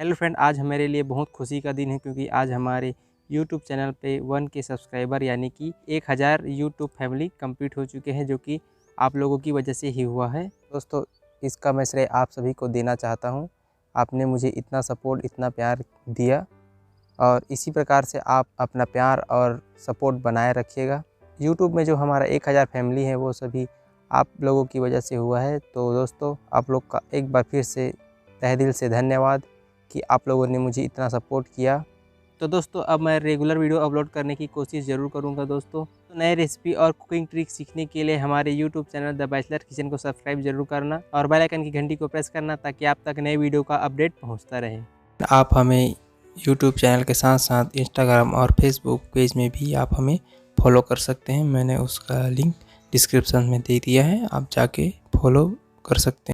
Hello friend, आज मेरे लिए बहुत खुशी का दिन है क्योंकि आज हमारे यूट्यूब चैनल पे 1K सब्सक्राइबर यानी कि 1000 यूट्यूब फैमिली कंप्लीट हो चुके हैं, जो कि आप लोगों की वजह से ही हुआ है। दोस्तों, इसका मैं श्रेय आप सभी को देना चाहता हूं। आपने मुझे इतना सपोर्ट, इतना प्यार दिया और इसी प्रकार से आप अपना प्यार और सपोर्ट बनाए रखिएगा। यूट्यूब में जो हमारा 1000 फैमिली है वो सभी आप लोगों की वजह से हुआ है। तो दोस्तों, आप लोग का एक बार फिर से तहे दिल से धन्यवाद कि आप लोगों ने मुझे इतना सपोर्ट किया। तो दोस्तों, अब मैं रेगुलर वीडियो अपलोड करने की कोशिश ज़रूर करूंगा। दोस्तों, तो नए रेसिपी और कुकिंग ट्रिक सीखने के लिए हमारे YouTube channel the bachelor kitchen को सब्सक्राइब जरूर करना और बेल आइकन की घंटी को प्रेस करना ताकि आप तक नए वीडियो का अपडेट पहुंचता रहे। आप हमें यूट्यूब चैनल के साथ साथ इंस्टाग्राम और फेसबुक पेज में भी आप हमें फॉलो कर सकते हैं। मैंने उसका लिंक डिस्क्रिप्शन में दे दिया है, आप जाके फॉलो कर सकते हैं।